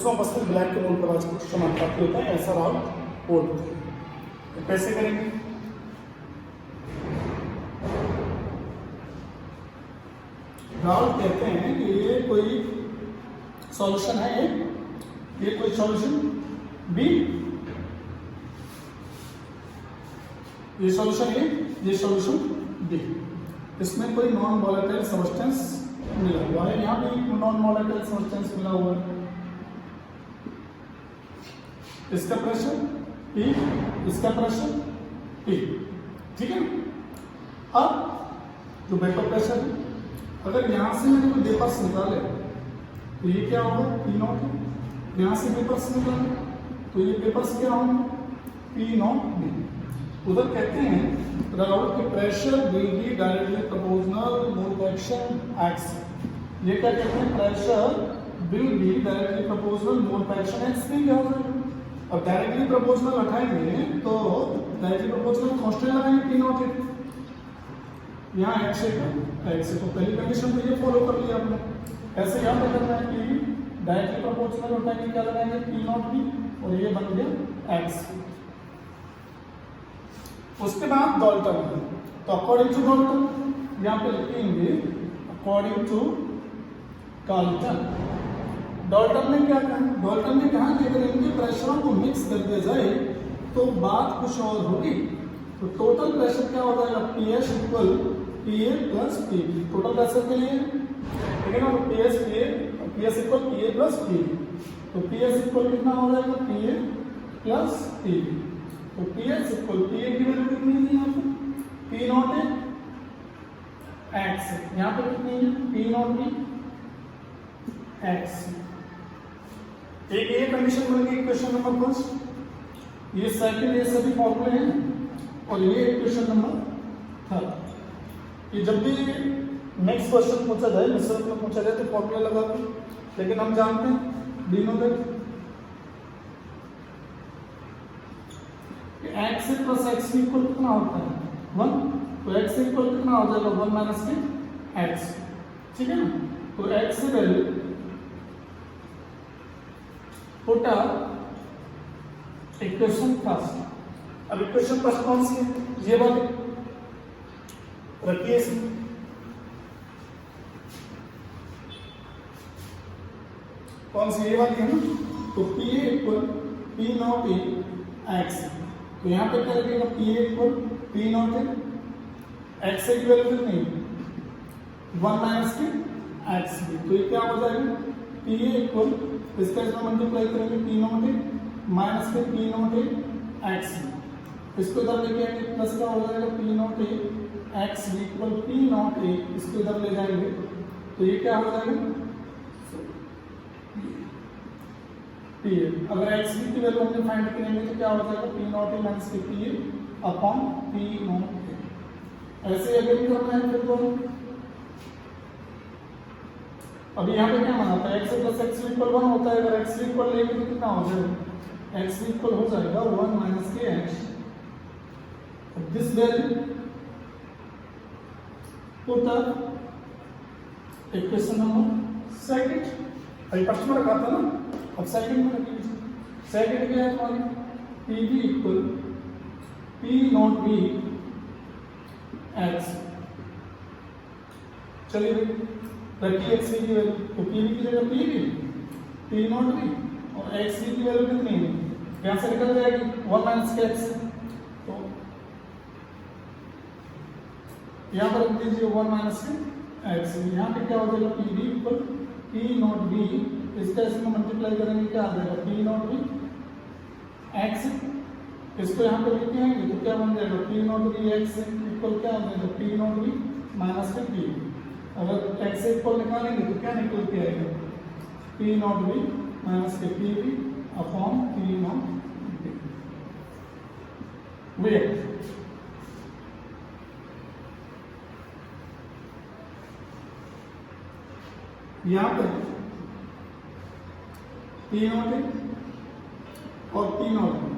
बस ब्लैक के नोट पर आज कुछ समान प्राप्त होता है ऐसा राउंड बोर्ड तो कैसे करेंगे। राउंड कहते हैं कि ये कोई सॉल्यूशन है, ये कोई सॉल्यूशन बी, ये सॉल्यूशन ए, ये सॉल्यूशन बी। इसमें कोई नॉन वॉलेटाइल सब्सटेंस मिला हुआ है, यहाँ भी नॉन वॉलेटाइल सब्सटेंस मिला हुआ है। इसका प्रेशर P, इसका प्रेशर P, ठीक है। अब जो वेपर प्रेशर है, अगर यहां से मैंने कोई वेपर्स निकाले तो ये क्या होगा P नॉट, यहां से वेपर्स निकाले तो ये वेपर्स क्या होंगे P नॉट B। उधर कहते हैं राउंड के pressure will be directly proportional mole action x. ये क्या कहते हैं, pressure will be directly proportional mole action x. क्या हो जाएगा, अब डायरेक्टली प्रोपोर्शनल हटाएंगे तो डायरेक्टली प्रोपोर्शनल कांस्टेंट लगाएंगे P नॉट है, यहाँ एक्स है तो पहली कंडीशन तो ये फॉलो कर लिया आपने। ऐसे यहाँ पे करना है कि डायरेक्टली प्रोपोर्शनल हटाएंगे क्या लगाएंगे P नॉट भी, और ये बन गया एक्स। उसके बाद डाल्टन, तो अकॉर्डिंग टू डाल्टन यहाँ पे लिखेंगे अकॉर्डिंग टू डाल्टन। डाल्टन ने क्या कहा, डाल्टन ने कहा कि अगर इनके प्रेशरों को मिक्स कर दिया जाए तो बात कुछ और होगी। तो टोटल प्रेशर क्या हो जाएगा, PS equal PA plus P। Total pressure के लिए ठीक है ना, PS equal PA plus P। तो PS इक्वल कितना हो जाएगा PA प्लस P। तो PS इक्वल PA की वैल्यू कितनी है यहाँ पे P नॉट है x, यहाँ पे कितनी है P नॉट भी x। एक ये कंडीशन बन गई इक्वेशन नंबर फर्स्ट, ये सेकंड, ये सभी फॉर्मूले हैं, और ये इक्वेशन नंबर थर्ड। ये जब भी नेक्स्ट क्वेश्चन पूछा जाए, मिश्रण में पूछा जाए तो फॉर्मूला लगा दो, लेकिन हम जानते हैं D know that x plus x equal कितना होता है 1, तो एक्स इक्वल कितना हो जाएगा 1 माइनस के एक्स, ठीक है ना। तो एक्स की वैल्यू पुटा इक्वेशन फर्स्ट। अब इक्वेशन फर्स्ट कौन सी है, ये वाली रखिए इसमें, कौन सी ये वाली है ना। तो P equal P not a x, तो यहाँ पे क्या लगेगा P equal P not a x की वैल्यू कितनी 1 माइनस के एक्स। तो ये क्या हो जाएगा P इक्वल, इसका इसमें मल्टीप्लाई करेंगे P नॉट ए माइनस के P नॉट ए एक्स, इसको इधर लेके आएंगे प्लस क्या हो जाएगा P not a x equal P not a, इसको इधर ले जाएंगे तो ये क्या हो जाएगा P ए। अगर x की वैल्यू हमने फाइंड करेंगे तो क्या हो जाएगा P नॉट ए माइनस के P A upon P not a. ऐसे अगर करना है फिर तो अभी यहाँ पे क्या माना था x प्लस एक्स इक्वल 1 होता है, अगर x इक्वल लेंगे तो कितना हो जाएगा x इक्वल हो जाएगा 1 माइनस के x। This value put up equation number second, अभी फर्स्ट में रखा था ना, अब सेकंड में रखिए। सेकंड क्या है हमारी P equal P not B x। चलिए रखिए x की वैल्यू, तो P की जगह P नॉट B और x की वैल्यू कितनी है, यहाँ से निकल जाएगी 1 माइनस के x। तो यहाँ पर रख दीजिए 1 माइनस के x, यहाँ पे क्या हो जाएगा P equal P not B, इसका इसमें मल्टीप्लाई करेंगे क्या आ जाएगा P नॉट B x, इसको यहाँ पे लेके आएंगे तो क्या बन जाएगा P not B x equal क्या हो जाएगा P नॉट B माइनस के P। अगर x इक्वल निकालेंगे तो क्या निकल के आएगा P नॉट B माइनस के P B upon P not B। यहाँ पे P नॉट है और P नॉट है,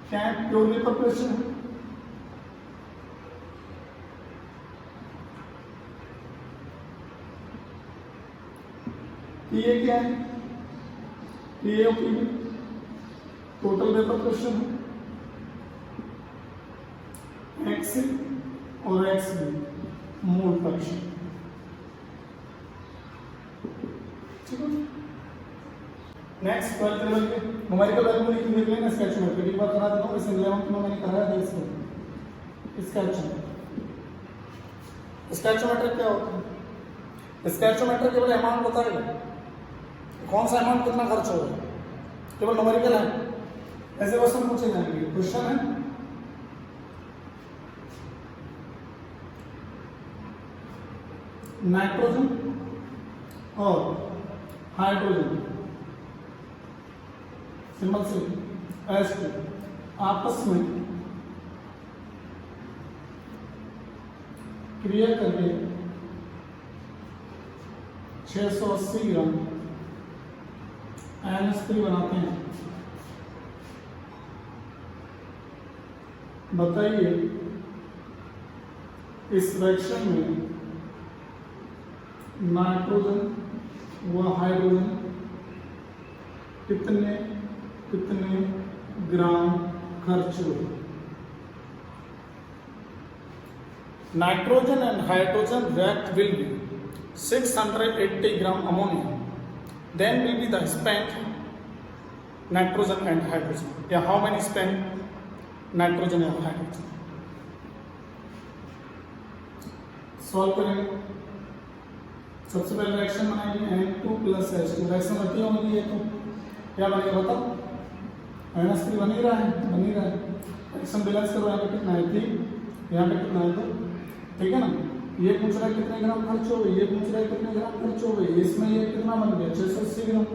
क्या है प्योर वेपर प्रेशर है। ये क्या है पी और P B total vapour pressure है एक्स और एक्स बी मोल प्रेशर। ठीक है। नेक्स्ट 12th लेवल के न्यूमेरिकल वैल्यू लिख देते हैं स्केच में। एक बार करा देता हूँ, इस 11th में मैंने कराया था इसको स्कैचोमेट्रिक क्या होता है? स्कैचोमेट्रिक केवल अमाउंट बताएगा कौन सा अमाउंट कितना खर्च होगा, केवल न्यूमेरिकल है। ऐसे क्वेश्चन पूछे जाएंगे। क्वेश्चन है नाइट्रोजन और हाइड्रोजन सिंबल से H2 आपस में क्रिया करके 680 ग्राम NH3 बनाते हैं। बताइए इस रिएक्शन में नाइट्रोजन व हाइड्रोजन कितने कितने ग्राम खर्च हुए। Nitrogen and hydrogen react will be 680 gram ammonia, then will be the spent nitrogen and hydrogen. Yeah, how many spent nitrogen and hydrogen? Solve करेंगे। सबसे पहले रिएक्शन बनाएंगे N2 प्लस H2। रिएक्शन बनती होगी ये तो क्या बनेगा बताओ? NH3 बन ही रहा है। रिएक्शन बैलेंस करो। यहाँ पे कितना है 3, यहाँ पे कितना है 2। ठीक है ना। ये पूछ रहा है कितने ग्राम खर्च हो गए, ये पूछ रहा है कितने ग्राम खर्च हो गए। इसमें ये कितना बन गया 680 ग्राम।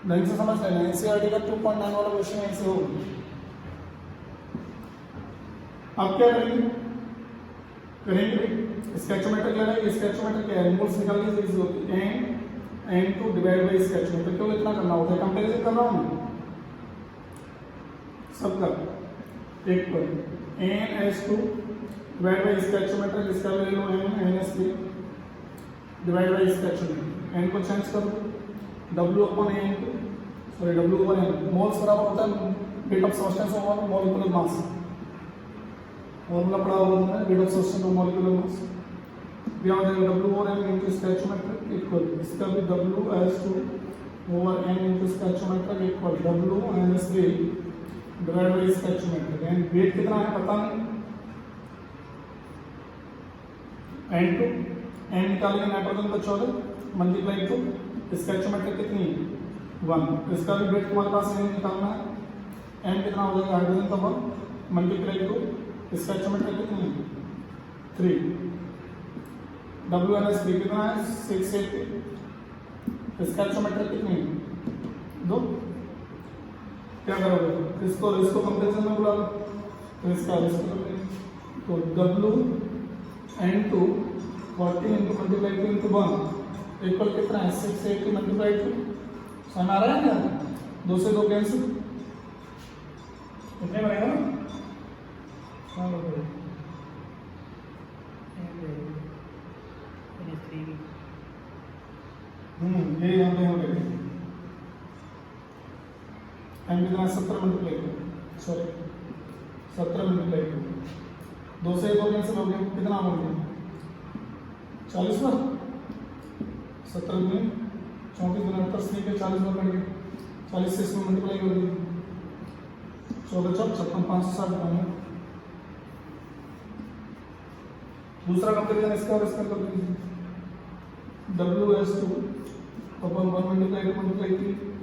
ढंग से समझ लेना। एनसीईआरटी का 2.9 वाला क्वेश्चन ऐसे होगा। अब क्या करेंगे स्केचोमेट्रिक ले रहा है। स्केचोमेट्रिक क्या है, मोल्स निकाल लीजिए। इज होती है N2 डिवाइड बाय स्केचोमेट्रिक। क्यों इतना करना होता है, कंपैरिजन कर रहा हूं मैं सबका। एक पर NH2 डिवाइड बाय स्केचोमेट्रिक, इसका ले लो NH3 डिवाइड बाय स्केचोमेट्रिक। n को चेंज कर दो W/N2 सॉरी W/N। मोल्स बराबर होता है weight of substance over molecular mass. Formula पढ़ा हुआ है weight of substance over molecular mass. क्या हो जाएगा W/N इनटू स्टैचोमेट्रिक इक्वल, इसका भी W/N into stoichiometric equal W/N3 divide by stoichiometric. And weight कितना है पता नहीं। N2 N निकालेंगे नाइट्रोजन का 14 मल्टीप्लाई टू स्टैचोमेट्रिक कितनी 1। इसका भी वेट तुम्हारे पास N निकालना है। N कितना हो जाएगा हाइड्रोजन का 1 मल्टीप्लाई टू स्टैचोमेट्रिक कितनी 3। WNS कितना है 680। स्टैचोमेट्रिक कितनी 2। क्या करोगे इसको कंपैरिजन में बुला लो तो इसका तो WN2 40 into multiply two into 1 equal कितना है 680 मल्टीप्लाई टू। समझ आ रहा है क्या? 2 से 2 कैंसिल कितने बनेगा ना ये यहाँ पे हो गए एम कितना 17 multiply two sorry 17 multiply two 2 से 2 कैंसिल हो गया। कितना हो गया 40 बार 17 में 34 गुना 80 के 40 बार बढ़ गए। 40 से इसमें मल्टीप्लाई कर दिए 14 4 56 560 बने। दूसरा कंपैरिजन इसका और इसका कर दीजिए। WS2 अपन 1 मल्टीप्लाई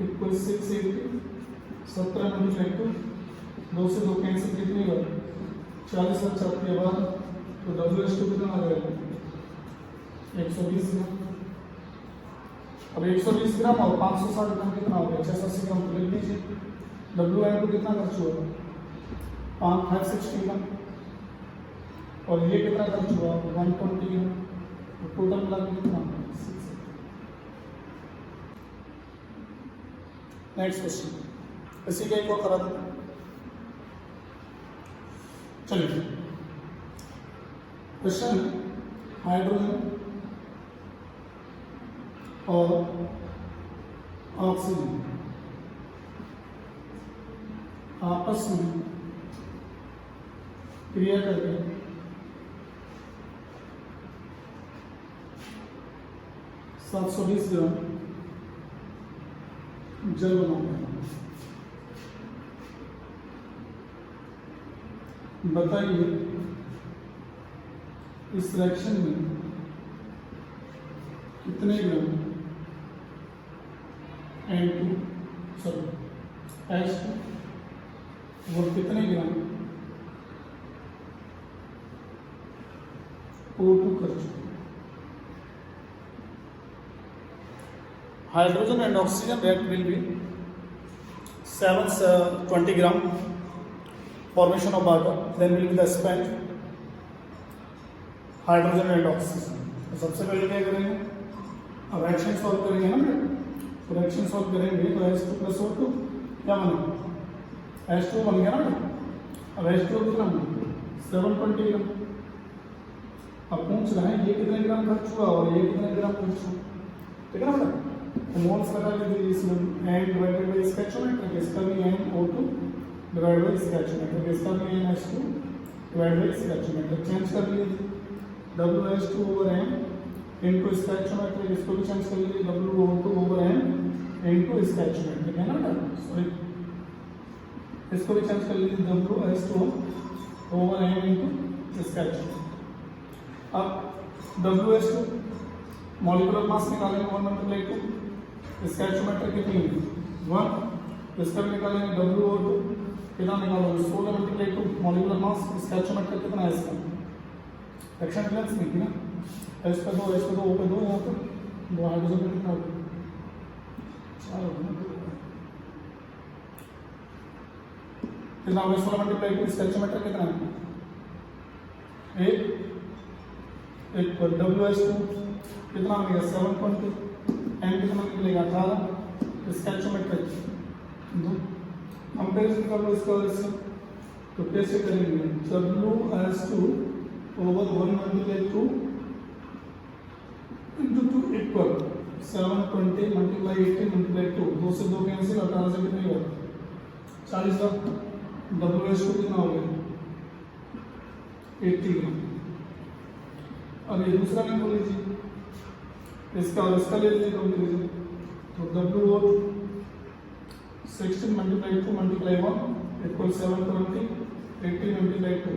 इक्वल 680 17 मल्टीप्लाई टू 2 से 2 कैंसिल कितनी बार 40 और 4 के बाद तो WS2 कितना आ जाएगा 120 ग्राम। अब 120 ग्राम और 560 ग्राम कितना हो गया 680 ग्राम तो लिख लीजिए। WN2 कितना खर्च हुआ 560 ग्राम और ये कितना खर्च हुआ 120 ग्राम। तो टोटल मिला के कितना नेक्स्ट क्वेश्चन इसी का एक और करा देते हैं। चलिए क्वेश्चन हाइड्रोजन और ऑक्सीजन आपस में क्रिया करके 720 ग्राम जल बनाते हैं। बताइए इस रिएक्शन में कितने ग्राम N2 H2 और कितने ग्राम O2 कर चुके। Hydrogen and oxygen react will be 720 gram formation of water, then will be the spent hydrogen and oxygen। तो सबसे पहले क्या करेंगे, अब रिएक्शन सॉल्व करेंगे ना बेटा, तो रिएक्शन सॉल्व करेंगे तो H2 प्लस O2 क्या बनेगा, H2 बन गया ना। अब H2 कितना बना 720 ग्राम। अब पूछ रहे हैं ये कितने ग्राम खर्च हुआ और ये कितने ग्राम खर्च हुआ, ठीक है ना बेटा। तो मोल्स लगा लीजिए इसमें n डिवाइडेड बाय स्टोइकियोमेट्रिक, इसका भी NO2 डिवाइडेड बाय स्टोइकियोमेट्रिक, इसका भी NH2 divided by stoichiometric. Change कर लीजिए WH2 over n into stoichiometric, इसको भी चेंज कर लीजिए WO2 over n into stoichiometric, है ना बेटा। सॉरी इसको भी चेंज कर लीजिए WH2 over n into stoichiometric. अब WH2 मॉलिक्यूलर मास निकालेंगे 1 मल्टीप्लाई 2, स्टोइकियोमेट्रिक कितनी है 1, इसका भी निकालेंगे WO2 कितना निकालोगे 16 मल्टीप्लाई 2, मॉलिक्यूलर मास स्टोइकियोमेट्रिक कितना है इसका, रिएक्शन बैलेंस नहीं थी ना, H पे 2 H पे 2 O पे 2 यहाँ पे 2 हाइड्रोजन पे कितना होगा 4 होगा ना, कितना होगा 16 मल्टीप्लाई 2, स्टोइकियोमेट्रिक कितना है 1 पर WH2 कितना मिलेगा 720, n कितना निकलेगा 18, स्टोइकियोमेट्रिक कंपैरिजन कर लो इसका और इसका। तो कैसे करेंगे WH2 over 1 multiply 2 into 2 equal 720 multiply 80 multiply 2, 2 से 2 कैंसिल, 18 से कितने हुआ 40 का। WH2 कितना हो गया 80 ग्राम। अब ये दूसरा में बोल लीजिए, इसका और इसका ले लीजिए कंपैरिजन। तो WO2 16 multiply 2 multiply 1 equal 720 80 multiply 2,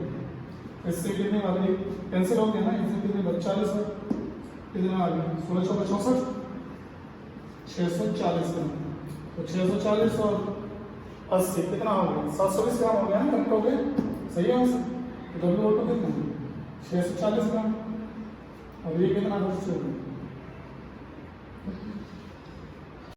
इससे कितने आ गए कैंसिल हो गया ना, इससे कितने 40 है, कितना आ गया 16 चौका 64 640 ग्राम। तो 640 और 80 कितना हो गया 720 ग्राम हो गया ना, करेक्ट हो गया, सही है आंसर। WO2 कितना 640 ग्राम। अब ये कितना खर्च होगा